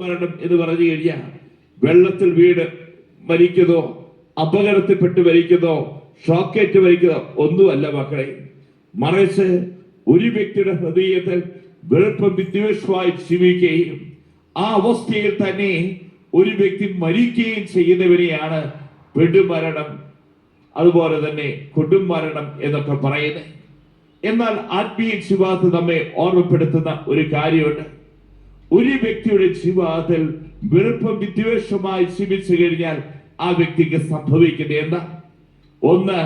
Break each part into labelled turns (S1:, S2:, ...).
S1: മരണം എന്ന് പറഞ്ഞു കഴിഞ്ഞാൽ വെള്ളത്തിൽ വീട് മരിക്കുന്നതോ, അപകടത്തിൽപ്പെട്ട് മരിക്കുന്നതോ, ഷോക്കേറ്റ് മരിക്കുന്നതോ ഒന്നുമല്ല മക്കളെ. മറിച്ച് ഒരു വ്യക്തിയുടെ ഹൃദയത്തിൽ വെറുപ്പും വിദ്വേഷമായി ജീവിക്കുകയും ആ അവസ്ഥയിൽ തന്നെ ഒരു വ്യക്തി മരിക്കുകയും ചെയ്യുന്നവരെയാണ് പെടുമരണം, അതുപോലെ തന്നെ കൊടുംമരണം എന്നൊക്കെ പറയുന്നത്. എന്നാൽ ആത്മീയ ജീവിതത്തിൽ നമ്മെ ഓർമ്മപ്പെടുത്തുന്ന ഒരു കാര്യമുണ്ട്. ഒരു വ്യക്തിയുടെ ജീവിതത്തിൽ വെറുപ്പും വിദ്വേഷമായി ജീവിച്ചു കഴിഞ്ഞാൽ ആ വ്യക്തിക്ക് സംഭവിക്കുന്നത് എന്താ? ഒന്ന്,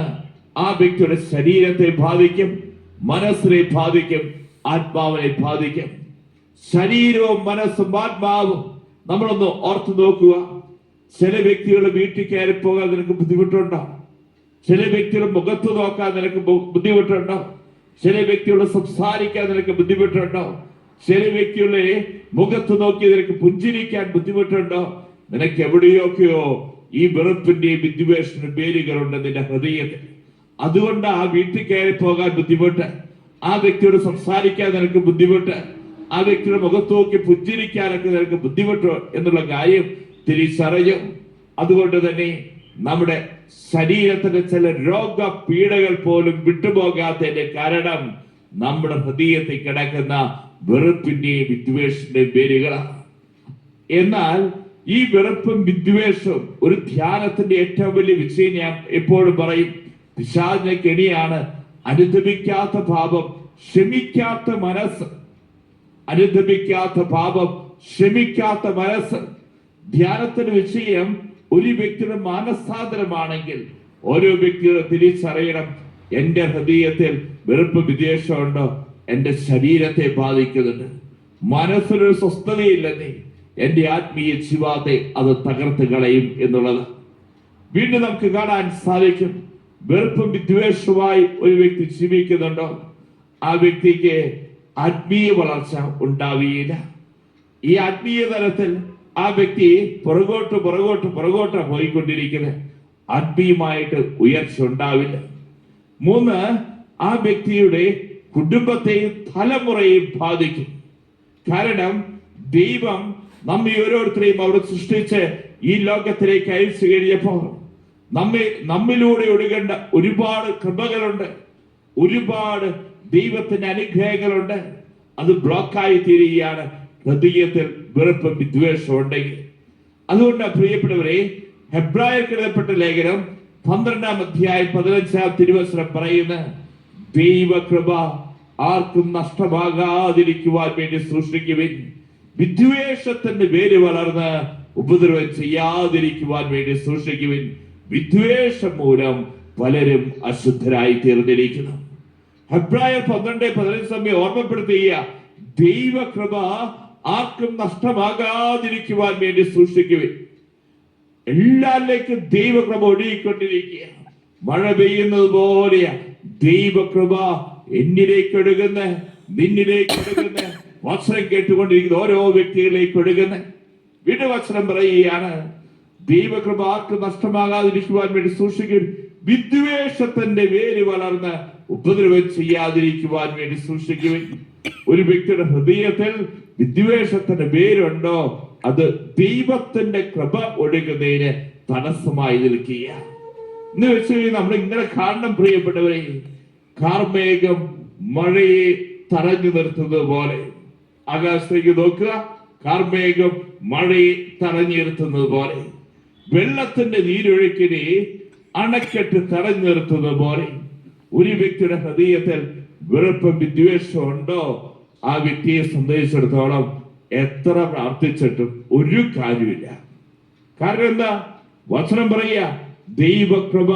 S1: ആ വ്യക്തിയുടെ ശരീരത്തെ ബാധിക്കും, മനസ്സിനെ ബാധിക്കും, ആത്മാവിനെ ബാധിക്കും. ശരീരവും മനസ്സും ആത്മാവും നമ്മളൊന്ന് ഓർത്തു നോക്കുക. ചില വ്യക്തികളുടെ വീട്ടിൽ കയറി പോകാൻ നിനക്ക് ബുദ്ധിമുട്ടുണ്ടോ? ചില വ്യക്തികളുടെ മുഖത്ത് നോക്കാൻ നിനക്ക് ബുദ്ധിമുട്ടുണ്ടോ? ചില വ്യക്തികളോട് സംസാരിക്കാൻ നിനക്ക് ബുദ്ധിമുട്ടുണ്ടോ? ചില വ്യക്തികളുടെ മുഖത്ത് നോക്കി നിനക്ക് പുഞ്ചിരിക്കാൻ ബുദ്ധിമുട്ടുണ്ടോ? നിനക്ക് എവിടെയൊക്കെയോ ഈ വെറുപ്പിന്റെയും വിദ്വേഷത്തിന്റെ പേരുകളുണ്ട് നിന്റെ ഹൃദയത്തിൽ. അതുകൊണ്ട് ആ വീട്ടിൽ കയറി പോകാൻ ബുദ്ധിമുട്ട്, ആ വ്യക്തിയോട് സംസാരിക്കാൻ നിനക്ക് ബുദ്ധിമുട്ട്, ആ വ്യക്തിയുടെ മുഖത്ത് നോക്കി പുഞ്ചിരിക്കാനൊക്കെ നിനക്ക് ബുദ്ധിമുട്ടോ എന്നുള്ള കാര്യം തിരിച്ചറിയും. അതുകൊണ്ട് തന്നെ നമ്മുടെ ശരീരത്തിന്റെ ചില രോഗപീഠകൾ പോലും വിട്ടുപോകാത്തതിന്റെ കാരണം നമ്മുടെ ഹൃദയത്തിൽ കിടക്കുന്ന വെറുപ്പിന്റെയും വിദ്വേഷത്തിന്റെയും പേരുകളാണ്. എന്നാൽ ഈ വെറുപ്പും വിദ്വേഷവും ഒരു ധ്യാനത്തിന്റെ ഏറ്റവും വലിയ വിജയം ഞാൻ എപ്പോഴും പറയും. പിശാചിന്റെ കെണിയാണ് അനുദപിക്കാത്ത പാപം, ക്ഷമിക്കാത്ത മനസ്സ്. അനുദപിക്കാത്ത പാപം, ക്ഷമിക്കാത്ത മനസ്സ്. ധ്യാനത്തിന്റെ വിഷയം ഒരു വ്യക്തിയുടെ മാനസാന്തരമാണെങ്കിൽ ഓരോ വ്യക്തിയുടെ തിരിച്ചറിയണം, എന്റെ ഹൃദയത്തിൽ വെറുപ്പ് വിദ്വേഷമുണ്ടോ, എന്റെ ശരീരത്തെ ബാധിക്കുന്നുണ്ട്, മനസ്സിനൊരു സ്വസ്ഥതയില്ലെന്നേ, എന്റെ ആത്മീയ ജീവിതത്തെ അത് തകർത്ത് കളയും എന്നുള്ളത് വീണ്ടും നമുക്ക് കാണാൻ സാധിക്കും. വെറുപ്പും വിദ്വേഷവുമായി ഒരു വ്യക്തി ജീവിക്കുന്നുണ്ടോ, ആ വ്യക്തിക്ക് ആത്മീയ വളർച്ച ഉണ്ടാവുകയില്ല. ഈ ആത്മീയ തലത്തിൽ ആ വ്യക്തി പുറകോട്ട് പോയിക്കൊണ്ടിരിക്കുന്നത്, ആത്മീയമായിട്ട് ഉയർച്ച ഉണ്ടാവില്ല. മൂന്ന്, ആ വ്യക്തിയുടെ കുടുംബത്തെയും തലമുറയെയും ബാധിക്കും. കാരണം ദൈവം നമ്മെ ഓരോരുത്തരെയും അവിടെ സൃഷ്ടിച്ച് ഈ ലോകത്തിലേക്ക് അയച്ചു കഴിഞ്ഞപ്പോൾ നമ്മിലൂടെ ഒഴുകേണ്ട ഒരുപാട് കൃപകളുണ്ട്, ഒരുപാട് ദൈവത്തിന്റെ അനുഗ്രഹങ്ങളുണ്ട്. അത് ബ്ലോക്കായി തീരുകയാണ് ഹൃദയത്തിൽ വെറുപ്പും വിദ്വേഷവും ഉണ്ടെങ്കിൽ. അതുകൊണ്ട് പ്രിയപ്പെട്ടവരെ, ഹെബ്രായർക്ക് എഴുതപ്പെട്ട ലേഖനം 12-ാം അധ്യായം 15-ാം തിരുവചനം പറയുന്ന ദൈവകൃപ ആർക്കും നഷ്ടമാകാതിരിക്കുവാൻ വേണ്ടി സൂക്ഷിക്കുവിൻ, വിദ്വേഷത്തിന്റെ വേര് വളർന്ന് ഉപദ്രവം ചെയ്യാതിരിക്കുവാൻ വേണ്ടി സൂക്ഷിക്കുവിൻ, വിദ്വേഷം മൂലം പലരും അശുദ്ധരായി തീർന്നിരിക്കുന്നു. ഹെബ്രായർ 12:15 ഓർമ്മപ്പെടുത്തുക, ദൈവകൃപ ആർക്കും നഷ്ടമാകാതിരിക്കുവാൻ വേണ്ടി സൂക്ഷിക്കുവിൻ. എല്ലാരിലേക്കും ദൈവകൃപ ഒഴുകിക്കൊണ്ടിരിക്കുക, മഴ പെയ്യുന്നത് പോലെയാ ദൈവകൃപ എന്നിലേക്ക് ഒഴുകുന്ന, നിന്നിലേക്ക് ഒഴുകുന്ന, വചനം കേട്ടുകൊണ്ടിരിക്കുന്ന ഓരോ വ്യക്തികളിലേക്ക് ഒഴുകുന്ന. വീണ്ടും വചനം പറയുകയാണ്, ദൈവകൃപ ആർക്കും നഷ്ടമാകാതിരിക്കുവാൻ വേണ്ടി സൂക്ഷിക്കും, വിദ്വേഷത്തിന്റെ വേര് വളർന്ന് ഉപദ്രവം ചെയ്യാതിരിക്കുവാൻ വേണ്ടി സൂക്ഷിക്കുവിൻ. ഒരു വ്യക്തിയുടെ ഹൃദയത്തിൽ വിദ്വേഷത്തിന്റെ വേരുണ്ടോ, അത് ദൈവത്തിന്റെ കൃപ ഒഴുകുന്നതിന് തടസ്സമായി നിൽക്കുക എന്ന് വെച്ച് കഴിഞ്ഞാൽ നമ്മൾ ഇങ്ങനെ കാണണം പ്രിയപ്പെട്ടവരെ. കാർമേഘം മഴയെ തടഞ്ഞു നിർത്തുന്നത് പോലെ, ആകാശത്തേക്ക് നോക്കുക, കാർമേഘം മഴയെ തടഞ്ഞു നിർത്തുന്നത് പോലെ, വെള്ളത്തിന്റെ നീരൊഴുക്കിനെ അണക്കെട്ട് തടഞ്ഞു നിർത്തുന്നത് പോലെ ഒരു വ്യക്തിയുടെ ഹൃദയത്തിൽ വെറുപ്പും വിദ്വേഷവും ഉണ്ടോ, ആ വ്യക്തിയെ സംബന്ധിച്ചിടത്തോളം എത്ര പ്രാർത്ഥിച്ചിട്ടും ഒരു കാര്യമില്ല. കാരണം എന്താ? വചനം പറയുക, ദൈവകൃപ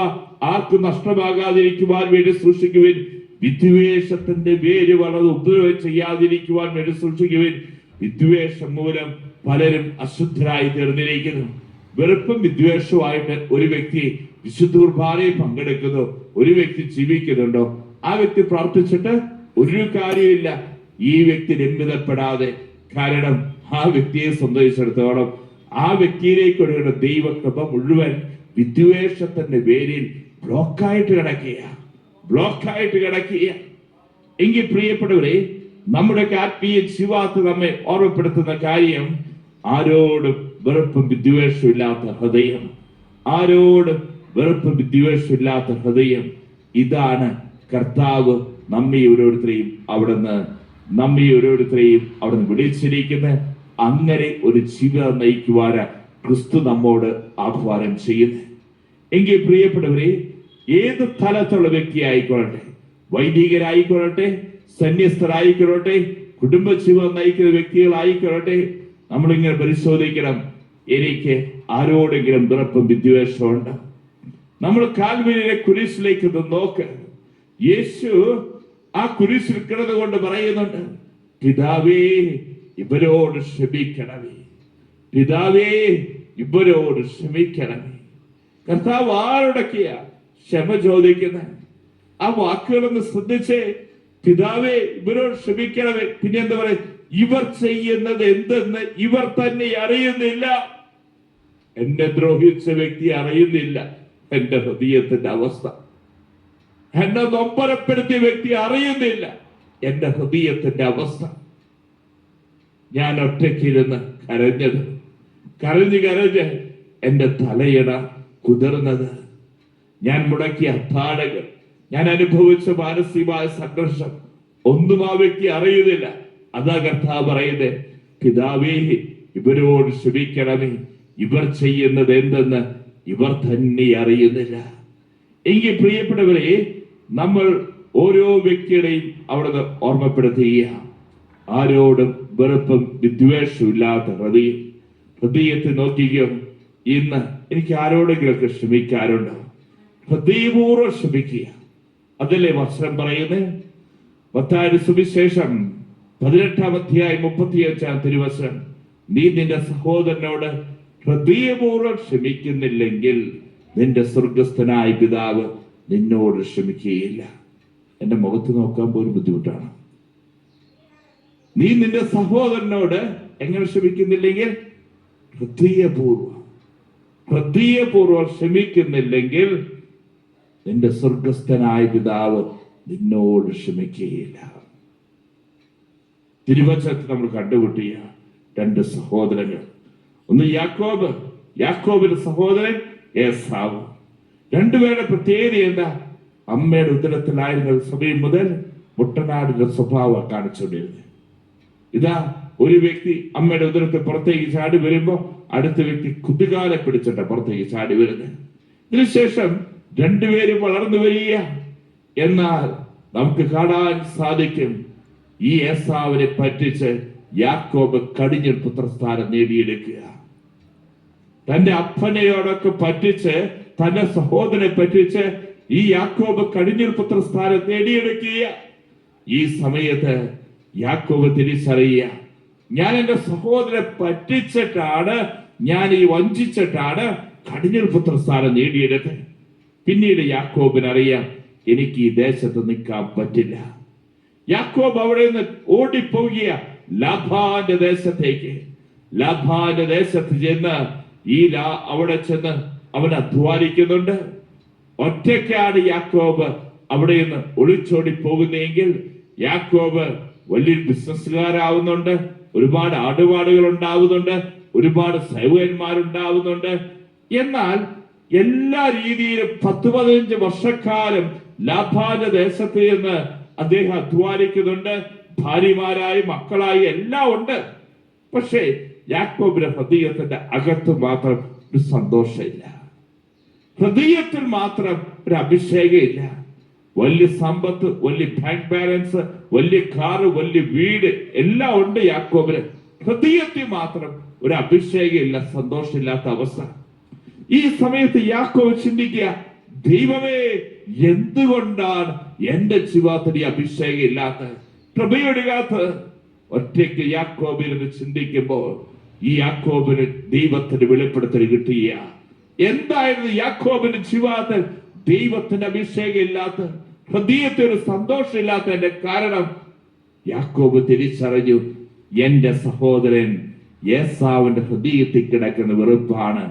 S1: ആർക്കും നഷ്ടമാകാതിരിക്കുവാൻ വേണ്ടി സൂക്ഷിക്കുവിൻ, വിദ്വേഷത്തിന്റെ വേര് വളർന്ന് ഉപദ്രവം ചെയ്യാതിരിക്കുവാൻ വേണ്ടി സൂക്ഷിക്കുവിൻ, വിദ്വേഷം മൂലം പലരും അശുദ്ധരായി തീർന്നിരിക്കുന്നു. വെറുപ്പും വിദ്വേഷവുമായിട്ട് ഒരു വ്യക്തി വിശുദ്ധ കുർബാനയിൽ പങ്കെടുക്കുന്നു, ഒരു വ്യക്തി ജീവിക്കുന്നുണ്ടോ, ആ വ്യക്തി പ്രാർത്ഥിച്ചിട്ട് ഒരു കാര്യമില്ല. ഈ വ്യക്തി രമ്യതപ്പെടാതെ, കാരണം ആ വ്യക്തിയെ സംബന്ധിച്ചിടത്തോളം ആ വ്യക്തിയിലേക്ക് ഒഴുകുന്ന ദൈവകൃപ മുഴുവൻ വിദ്വേഷത്തിന്റെ പേരിൽ ബ്ലോക്കായിട്ട് കിടക്കുക. എങ്കിൽ പ്രിയപ്പെട്ടവരെ, നമ്മുടെ ആത്മീയ ജീവിതത്തിൽ നമ്മെ ഓർമ്മപ്പെടുത്തുന്ന കാര്യം, ആരോടും വെറുപ്പും വിദ്വേഷവും ഇല്ലാത്ത ഹൃദയം, ആരോടും വെറുപ്പും വിദ്വേഷവും ഇല്ലാത്ത ഹൃദയം. ഇതാണ് കർത്താവ് നമ്മെ ഓരോരുത്തരെയും അവിടുന്ന് വിളിച്ചിരിക്കുന്നത്. അങ്ങനെ ഒരു ജീവിതം നയിക്കുവാന് ക്രിസ്തു നമ്മോട് ആഹ്വാനം ചെയ്യുന്നത്. എങ്കിൽ പ്രിയപ്പെട്ടവരെ, ഏത് തലത്തുള്ള വ്യക്തി ആയിക്കൊള്ളട്ടെ, വൈദികരായിക്കൊള്ളട്ടെ, സന്യസ്തരായിക്കൊള്ളട്ടെ, കുടുംബജീവിതം നയിക്കുന്ന വ്യക്തികളായിക്കൊള്ളട്ടെ, നമ്മളിങ്ങനെ പരിശോധിക്കണം, എനിക്ക് ആരോടെങ്കിലും വെറുപ്പും വിദ്വേഷമുണ്ട്. നമ്മൾ കാൽവരിയിലെ കുരിശിലേക്ക് നോക്ക്. യേശു ആ കുരിശിൽ കിടന്നുകൊണ്ട് പറയുന്നുണ്ട്, പിതാവേ ഇവരോട് ക്ഷമിക്കണമേ, പിതാവേ ഇവരോട് ക്ഷമിക്കണമേ. കർത്താവ് ആരോടൊക്കെയാ ക്ഷമ ചോദിക്കുന്നത്? ആ വാക്കുകളൊന്ന് ശ്രദ്ധിച്ചേ. പിതാവേ ഇവരോട് ക്ഷമിക്കണമേ. പിന്നെ എന്താ പറയുക? ഇവർ ചെയ്യുന്നത് എന്തെന്ന് ഇവർ തന്നെ അറിയുന്നില്ല. എന്നെ ദ്രോഹിച്ച വ്യക്തി അറിയുന്നില്ല എന്റെ ഹൃദയത്തിന്റെ അവസ്ഥ. എന്നെ നൊമ്പരപ്പെടുത്തിയ വ്യക്തി അറിയുന്നില്ല എന്റെ ഹൃദയത്തിന്റെ അവസ്ഥ. ഞാൻ ഒറ്റയ്ക്കിരുന്ന് കരഞ്ഞ് എന്റെ തലയിണ കുതിർന്നത്, ഞാൻ മുടക്കിയ അത്താഴങ്ങൾ, ഞാൻ അനുഭവിച്ച മാനസികമായ സംഘർഷം ഒന്നും ആ വ്യക്തി അറിയുന്നില്ല. അതാ കർത്താവ് പറയുന്നത്, പിതാവേ ഇവരോട് ക്ഷമിക്കണമേ, ഇവർ ചെയ്യുന്നത് എന്തെന്ന് ഇവർ തന്നെ അറിയുന്നില്ല. എങ്കിൽ പ്രിയപ്പെട്ടവരെ, നമ്മൾ ഓരോ വ്യക്തിയുടെയും അവിടുന്ന് ഓർമ്മപ്പെടുത്തുക, ആരോടും വെറുപ്പും വിദ്വേഷവും ഇല്ലാത്ത ഹൃദയത്തെ നോക്കിക്കോ. ഇന്ന് എനിക്ക് ആരോടെങ്കിലൊക്കെ ക്ഷമിക്കാറുണ്ടോ? ഹൃദയപൂർവ്വം ക്ഷമിക്കുക. അതല്ലേ വചനം പറയുന്നത്? മത്തായിയുടെ സുവിശേഷം 18-ാം അധ്യായം 35-ാം തിരുവചനം, നീ നിന്റെ സഹോദരനോട് ഹൃദയപൂർവ്വം ക്ഷമിക്കുന്നില്ലെങ്കിൽ നിന്റെ സ്വർഗസ്ഥനായ പിതാവ് നിന്നോട് ക്ഷമിക്കുകയില്ല. എന്റെ മുഖത്ത് നോക്കാൻ പോലും ബുദ്ധിമുട്ടാണ്. നീ നിന്റെ സഹോദരനോട് എങ്ങനെ ക്ഷമിക്കുന്നില്ലെങ്കിൽ ഹൃദയപൂർവ്വം ക്ഷമിക്കുന്നില്ലെങ്കിൽ നിന്റെ സ്വർഗസ്ഥനായ പിതാവ് നിന്നോട് ക്ഷമിക്കുകയില്ല. തിരുവചനത്തിൽ നമ്മൾ കണ്ടുമുട്ടിയ രണ്ട് സഹോദരങ്ങൾ, ഒന്ന് യാക്കോബിന്റെ സഹോദരൻ ഏസാവ്. രണ്ടുപേരുടെ പ്രത്യേകത എന്താ? അമ്മയുടെ ഉദരത്തിലായിരുന്ന സമയം മുതൽ മുട്ടനാടിന്റെ സ്വഭാവം കാണിച്ചുകൊണ്ടിരുന്നത്. ഇതാ ഒരു വ്യക്തി അമ്മയുടെ ഉദരത്തിൽ പുറത്തേക്ക് ചാടി വരുമ്പോ അടുത്ത വ്യക്തി കുതികാലെ പിടിച്ചിട്ട് പുറത്തേക്ക് ചാടി വരുന്നത്. ഇതിനുശേഷം രണ്ടുപേരും വളർന്നു വരിക. എന്നാൽ നമുക്ക് കാണാൻ സാധിക്കും, ഈ ഏസാവിനെ പറ്റിച്ച് യാക്കോബ് കടിഞ്ഞൂൽ പുത്രസ്ഥാനം നേടിയെടുക്കുക. തന്റെ അപ്പനെയോടൊക്കെ പറ്റിച്ച്, തന്റെ സഹോദരനെ പറ്റിച്ച് ഈ യാക്കോബ് കടിഞ്ഞൂൽ പുത്രസ്ഥാനം നേടിയെടുക്കുക. ഈ സമയത്ത് യാക്കോബ് തിരിച്ചറിയുക, ഞാൻ എന്റെ സഹോദരനെ പറ്റിച്ചിട്ടാണ്, ഞാൻ ഈ വഞ്ചിച്ചിട്ടാണ് കടിഞ്ഞൂൽ പുത്രസ്ഥാനം നേടിയെടുത്തത്. പിന്നീട് യാക്കോബിനറിയാം, എനിക്ക് ഈ ദേശത്ത് നിൽക്കാൻ പറ്റില്ല. യാക്കോബ് അവിടെ നിന്ന് ഓടിപ്പോവുക ലാബാന്റെ ദേശത്തേക്ക്. ലാബാന്റെ ദേശത്ത് ചെന്ന് അവിടെ ചെന്ന് അവൻ അധ്വാനിക്കുന്നുണ്ട്. ഒറ്റയ്ക്കാണ് യാക്കോബ് അവിടെ നിന്ന് ഒളിച്ചോടി പോകുന്നെങ്കിൽ യാക്കോബ് വലിയൊരു ബിസിനസ്സുകാരാവുന്നുണ്ട്, ഒരുപാട് ആടുപാടുകൾ ഉണ്ടാവുന്നുണ്ട്, ഒരുപാട് സൈവന്മാരുണ്ടാവുന്നുണ്ട്. എന്നാൽ എല്ലാ രീതിയിലും 10-15 വർഷക്കാലം ലാബാന്റെ ദേശത്ത് നിന്ന് അദ്ദേഹം അധ്വാനിക്കുന്നുണ്ട്. ഭാര്യമാരായി മക്കളായി എല്ലാം ഉണ്ട്. പക്ഷേ യാക്കോബിന്റെ ഹൃദയത്തിന്റെ അകത്ത് മാത്രം ഒരു സന്തോഷമില്ല, ഹൃദയത്തിൽ മാത്രം ഒരു അഭിഷേകമില്ല. വലിയ സമ്പത്ത്, വലിയ ബാങ്ക് ബാലൻസ്, വലിയ കാറ്, വലിയ വീട് എല്ലാം ഉണ്ട് യാക്കോബിന്. ഹൃദയത്തിൽ മാത്രം ഒരു അഭിഷേകമില്ല, സന്തോഷമില്ലാത്ത അവസ്ഥ. ഈ സമയത്ത് യാക്കോബ് ചിന്തിക്കുക, ദൈവമേ എന്തുകൊണ്ടാണ് എന്റെ ജീവിതത്തിൽ അഭിഷേകം ഇല്ലാത്തത്, കൃപയൊടുകാത്തത്? ഒറ്റയ്ക്ക് യാക്കോബിൽ ചിന്തിക്കുമ്പോൾ ഈ യാക്കോബിന് ദൈവത്തിന്റെ വെളിപ്പെടുത്തൽ കിട്ടിയ എന്തായിരുന്നു യാക്കോബിന്റെ ജീവിതത്തിൽ ദൈവത്തിന്റെ അഭിഷേകം ഇല്ലാത്ത, ഹൃദയത്തിൽ ഒരു സന്തോഷം ഇല്ലാത്തതിന്റെ കാരണം യാക്കോബ് തിരിച്ചറിഞ്ഞു, എന്റെ സഹോദരൻ ഏസാവിന്റെ ഹൃദയത്തിൽ കിടക്കുന്ന വെറുപ്പാണ്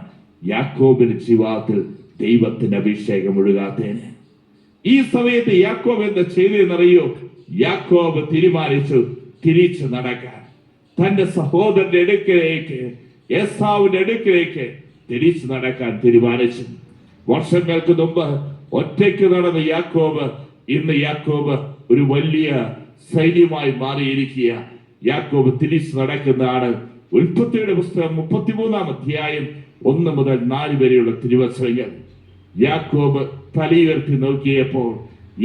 S1: യാക്കോബിന്റെ ജീവിതത്തിൽ ദൈവത്തിന്റെ അഭിഷേകം ഒഴുകാത്തതിന്. ഈ സമയത്ത് യാക്കോബ് എന്താ ചെയ്തെന്നറിയോ? യാക്കോബ് തീരുമാനിച്ചു തിരിച്ചു നടക്കാൻ. തന്റെ സഹോദരന്റെ അടുക്കിലേക്ക്, ഏസാവിന്റെ അടുക്കിലേക്ക് തിരിച്ചു നടക്കാൻ തീരുമാനിച്ചു. വർഷങ്ങൾക്ക് മുമ്പ് ഒറ്റയ്ക്ക് നടന്ന യാക്കോബ് ഇന്ന് യാക്കോബ് ഒരു വലിയ സൈന്യമായി മാറിയിരിക്കുക. യാക്കോബ് തിരിച്ചു നടക്കുന്നതാണ്. ഉൽപ്പത്തിയുടെ പുസ്തകം 33 അധ്യായം 1 മുതൽ 4 വരെയുള്ള തിരുവചനങ്ങൾ. യാക്കോബ് തലയുയർത്തി നോക്കിയപ്പോൾ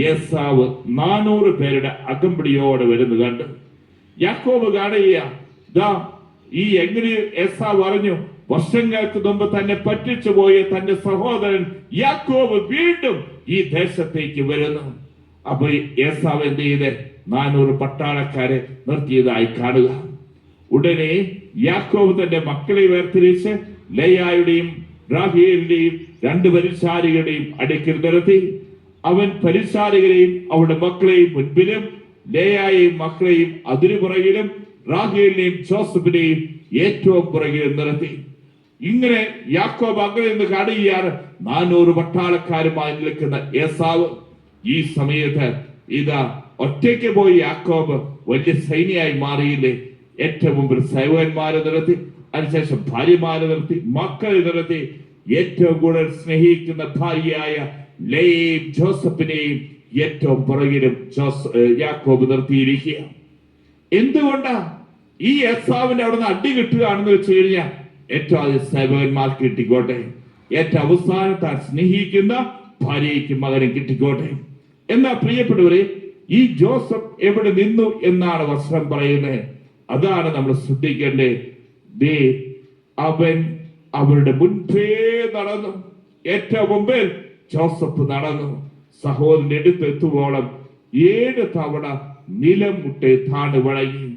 S1: ഏസാവ് 400 പേരുടെ അകമ്പടിയോടെ വരുന്നു കണ്ടു. യാക്കോബ് കാണുക, ഈ എങ്ങനെ ഏസാവ് പറഞ്ഞു, വർഷങ്ങൾക്ക് മുമ്പ് തന്നെ പറ്റിച്ചു പോയ തന്റെ സഹോദരൻ യാക്കോബ് വീണ്ടും ഈ ദേശത്തേക്ക് വരുന്നു. അപ്പൊ ഏസാവ് എന്ത് ചെയ്ത് 400 പട്ടാളക്കാരെ നിർത്തിയതായി കാണുക. ഉടനെ യാക്കോബ് തന്റെ മക്കളെ വേർതിരിച്ച് ലേയായുടെയും റാഹേലിന്റെയും 2 പരിചാരികളുടെയും അടുക്കൽ നിർത്തി. അവൻ പരിചാരികരെയും അവരുടെ മക്കളെയും മുൻപിലും ലേയായെയും മക്കളെയും അതിനു പുറകിലും റാഹേലിനെയും ജോസഫിനെയും ഏറ്റവും പുറകിലും നിർത്തി. ഇങ്ങനെ യാക്കോബ് അങ്ങനെ നിന്ന് കാണുകയാണ് 400 പട്ടാളക്കാരുമായി നിൽക്കുന്ന ഏസാവ്. ഈ സമയത്ത് ഇതാ ഒറ്റയ്ക്ക് പോയി യാക്കോബ് വലിയ സൈന്യമായി മാറിയില്ലേ. ഏറ്റവും മുമ്പിൽ സൈവന്മാരെ നിർത്തി, അതിനുശേഷം ഭാര്യമാരെ നിർത്തി, മക്കളെ നിർത്തി. ഏറ്റവും കൂടുതൽ സ്നേഹിക്കുന്ന ഭാര്യയായ ലേയെയും ജോസഫിനെയും ഏറ്റവും പുറകിലും യാക്കോബ് നിർത്തിയിരിക്കുക. എന്തുകൊണ്ടാ ഈ ഏസാവിന്റെ അവിടുന്ന് അടി കിട്ടുകയാണെന്ന് വെച്ച് കഴിഞ്ഞാൽ ഏറ്റവും ആദ്യം സേവകന്മാർക്ക് കിട്ടിക്കോട്ടെ, ഏറ്റവും അവസാനം താൻ സ്നേഹിക്കുന്ന ഭാര്യയ്ക്കും മകനും കിട്ടിക്കോട്ടെ. എന്നാ പ്രിയപ്പെട്ടവരെ, ഈ ജോസഫ് എവിടെ നിന്നു എന്നാണ് വസ്ത്രം പറയുന്നത്. അതാണ് നമ്മൾ ശ്രദ്ധിക്കേണ്ടത്. അവൻ അവരുടെ മുൻപേ നടന്നു. ഏറ്റവും മുമ്പിൽ ജോസഫ് നടന്നു. സഹോദരന്റെ അടുത്തെത്തുവോളം 7 തവണ നിലം മുട്ടെ താണു വഴങ്ങി.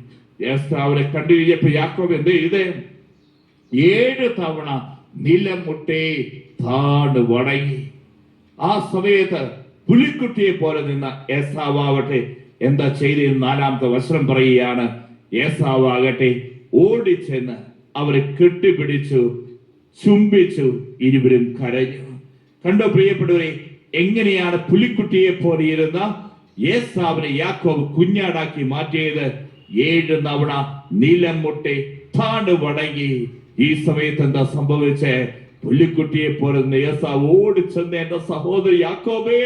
S1: അവരെ കണ്ടു കഴിഞ്ഞപ്പോ യാക്കോബ് എന്ത് ചെയ്തേ? 7 തവണ നിലം മുട്ടെ താണു വണങ്ങി. ആ സമയത്ത് പുലിക്കുട്ടിയെ പോലെ നിന്ന ഏസാവാവട്ടെ എന്താ ചെയ്തെന്ന് 4-ാമത്തെ വചനം പറയുകയാണ്. ഏസാവാകട്ടെ ഓടിച്ചെന്ന് അവരെ കെട്ടിപ്പിടിച്ചു, ചുംബിച്ചു, ഇരുവരും കരഞ്ഞു. കണ്ടോ പ്രിയപ്പെട്ടവരെ, എങ്ങനെയാണ് പുലിക്കുട്ടിയെ പോലെ ഇരുന്ന ഏസാവിനെ യാക്കോബ് കുഞ്ഞാടാക്കി മാറ്റിയത്? 7 തവണ നിലം മുട്ടെ താണു വണങ്ങി. ഈ സമയത്ത് എന്താ സംഭവിച്ചേ? പുലിക്കുട്ടിയെ പോലെ ഏസാവ് ഓടിച്ചെന്ന് എന്റെ സഹോദരി യാക്കോബേ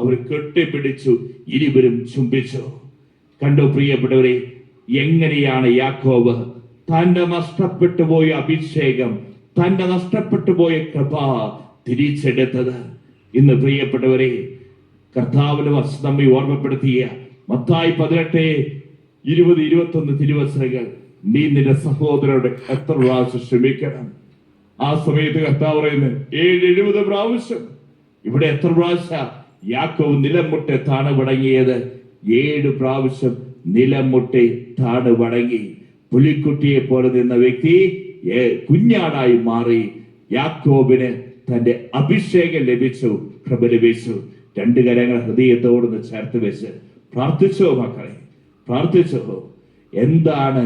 S1: അവർ കെട്ടിപ്പിടിച്ചു, ഇരുവരും ചുംബിച്ചു. കണ്ടു പ്രിയപ്പെട്ടവരെ, എങ്ങനെയാണ് യാക്കോബ് തന്റെ നഷ്ടപ്പെട്ടു പോയ അഭിഷേകം, തന്റെ നഷ്ടപ്പെട്ടു പോയ കൃപ തിരിച്ചെടുത്തത്? ഇന്ന് പ്രിയപ്പെട്ടവരെ, കർത്താവിന്റെ വചനം നമ്മെ ഓർമ്മപ്പെടുത്തിയ മത്തായി 18:20-21 തിരുവചനങ്ങൾ, നീ നിന്റെ സഹോദരനോട് എത്ര പ്രാവശ്യം ക്ഷമിക്കണം? ആ സമയത്ത് കർത്താവ് പറയുന്നത് 70 പ്രാവശ്യം. ഇവിടെ എത്ര പ്രാവശ്യം യാക്കോബ് നിലം മുട്ടെ താണു വണങ്ങിയത്? 7 പ്രാവശ്യം നിലം മുട്ടെ താണു വണങ്ങി. പുലിക്കുട്ടിയെ പോലെ നിന്ന വ്യക്തി കുഞ്ഞാടായി മാറി. യാക്കോബിന് തന്റെ അഭിഷേകം ലഭിച്ചു, കൃപ ലഭിച്ചു. 2 കരങ്ങൾ ഹൃദയത്തോടൊന്ന് ചേർത്ത് വെച്ച് പ്രാർത്ഥിച്ചോ മക്കളെ, പ്രാർത്ഥിച്ചോ. എന്താണ്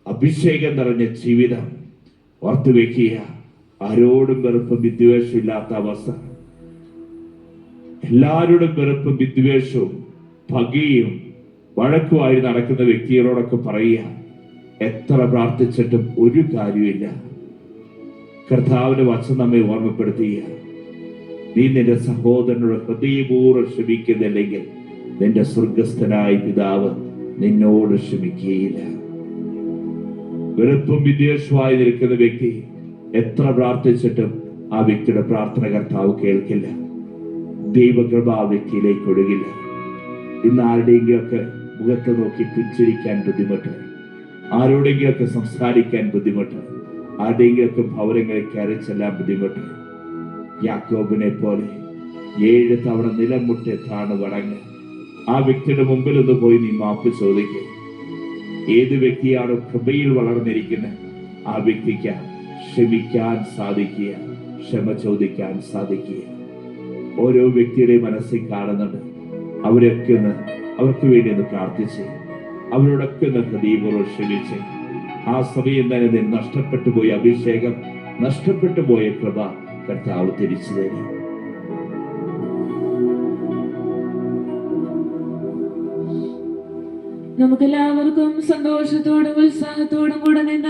S1: അഭിഷേകം നിറഞ്ഞ ജീവിതം? ഓർത്തു വെക്കുക, ആരോടും വെറുപ്പും വിദ്വേഷവും ഇല്ലാത്ത അവസ്ഥ. എല്ലാവരോടും വെറുപ്പും വിദ്വേഷവും പകയും വഴക്കുമായി നടക്കുന്ന വ്യക്തികളോടൊക്കെ പറയുക, എത്ര പ്രാർത്ഥിച്ചിട്ടും ഒരു കാര്യമില്ല. കർത്താവിന്റെ വചനം നമ്മെ ഓർമ്മപ്പെടുത്തുക, നീ നിന്റെ സഹോദരനോട് ഹൃദയപൂർവ്വം ക്ഷമിക്കുന്നില്ലെങ്കിൽ നിന്റെ സ്വർഗസ്ഥനായ പിതാവ് നിന്നോട് ക്ഷമിക്കുകയില്ല. വെറുപ്പും വിദ്വേഷമായി നിൽക്കുന്ന വ്യക്തി എത്ര പ്രാർത്ഥിച്ചിട്ടും ആ വ്യക്തിയുടെ പ്രാർത്ഥന കർത്താവ് കേൾക്കില്ല. ദൈവകൃപ ആ വ്യക്തിയിലേക്ക് ഒഴുകില്ല. ഇന്ന് ആരുടെയെങ്കിലൊക്കെ മുഖത്ത് നോക്കി പുഞ്ചിരിക്കാൻ ബുദ്ധിമുട്ട്, ആരോടെങ്കിലൊക്കെ സംസാരിക്കാൻ ബുദ്ധിമുട്ട്, ആരുടെയെങ്കിലൊക്കെ ഭവനങ്ങളിൽ കയറി ചെല്ലാൻ ബുദ്ധിമുട്ട്. യാക്കോബിനെ പോലെ 7 തവണ നിലം മുട്ടെ താണു വണങ്ങ്. ആ വ്യക്തിയുടെ മുമ്പിൽ ഒന്ന് പോയി നീ മാപ്പ് ചോദിക്കുക. ഏത് വ്യക്തിയാണോ കൃപയിൽ വളർന്നിരിക്കുന്നത് ആ വ്യക്തിക്ക് ക്ഷമിക്കാൻ സാധിക്കുക, ക്ഷമ ചോദിക്കാൻ സാധിക്കുക. ഓരോ വ്യക്തിയുടെ മനസ്സിൽ കാണുന്നുണ്ട്. അവർക്ക് വേണ്ടി ഒന്ന് പ്രാർത്ഥിച്ച്, അവരോടൊക്കെ ഒന്ന് ഹൃദയപൂർവ്വം ക്ഷമിച്ച്. ആ സമയം തന്നെ നഷ്ടപ്പെട്ടു പോയ അഭിഷേകം, നഷ്ടപ്പെട്ടു പോയ കൃപ കർത്താവ് തിരിച്ചു തരും.
S2: നമുക്കെല്ലാവർക്കും സന്തോഷത്തോടും ഉത്സാഹത്തോടും കൂടെ നിന്ന്